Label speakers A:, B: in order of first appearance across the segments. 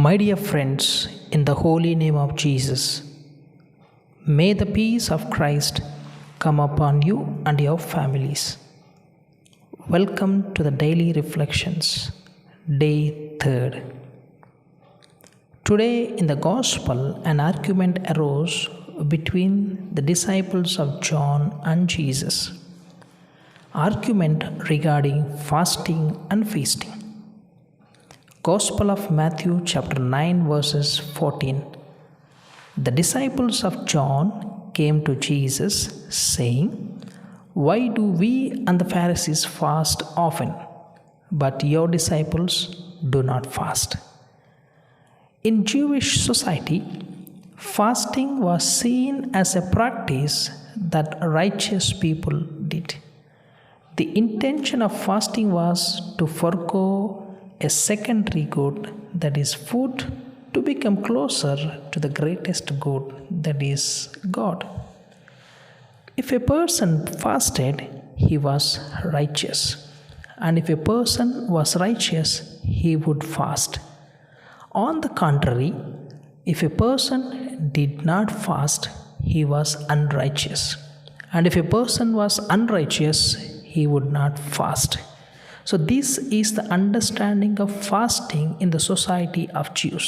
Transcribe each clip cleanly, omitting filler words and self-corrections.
A: My dear friends, in the holy name of Jesus, may the peace of Christ come upon you and your families. Welcome to the daily reflections, day 3rd. Today in the Gospel, an argument arose between the disciples of John and Jesus. Argument regarding fasting and feasting. Gospel of Matthew chapter 9 verses 14. The disciples of John came to Jesus saying, "Why do we and the Pharisees fast often, but your disciples do not fast?" In Jewish society, fasting was seen as a practice that righteous people did. The intention of fasting was to forego a secondary good, that is food, to become closer to the greatest good, that is God. If a person fasted, he was righteous, and if a person was righteous, he would fast. On the contrary, if a person did not fast, he was unrighteous, and if a person was unrighteous, he would not fast. So this is the understanding of fasting in the society of Jews.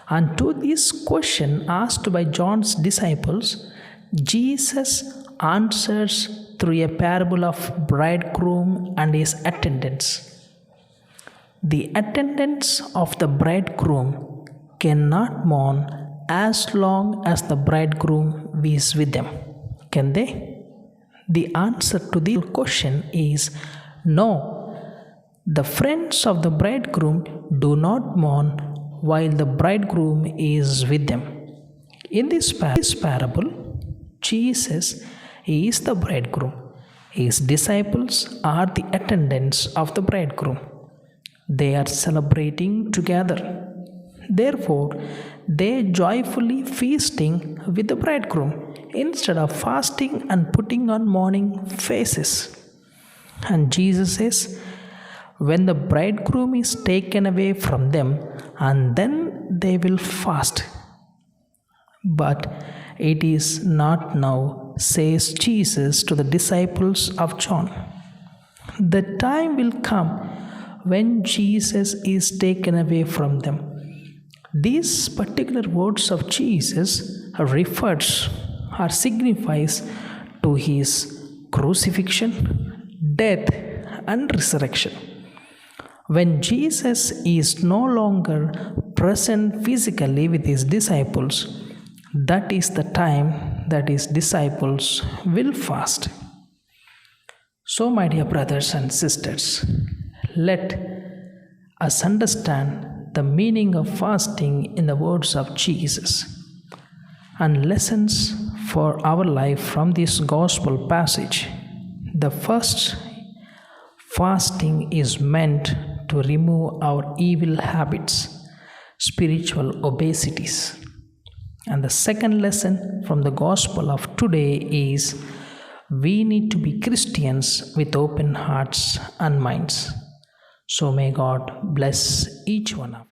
A: And to this question asked by John's disciples, Jesus answers through a parable of bridegroom and his attendants. The attendants of the bridegroom cannot mourn as long as the bridegroom is with them, can they? The answer to the question is no. The friends of the bridegroom do not mourn while the bridegroom is with them. In this parable, Jesus is the bridegroom. His disciples are the attendants of the bridegroom. They are celebrating together. Therefore, they joyfully feasting with the bridegroom instead of fasting and putting on mourning faces. And Jesus says, when the bridegroom is taken away from them, and then they will fast. But it is not now, says Jesus to the disciples of John. The time will come when Jesus is taken away from them. These particular words of Jesus refers or signifies to his crucifixion, death and resurrection. When Jesus is no longer present physically with his disciples, that is the time that his disciples will fast. So, my dear brothers and sisters, let us understand the meaning of fasting in the words of Jesus and lessons for our life from this gospel passage. The first, fasting is meant to remove our evil habits, spiritual obesities. And the second lesson from the gospel of today is we need to be Christians with open hearts and minds. So may God bless each one of us.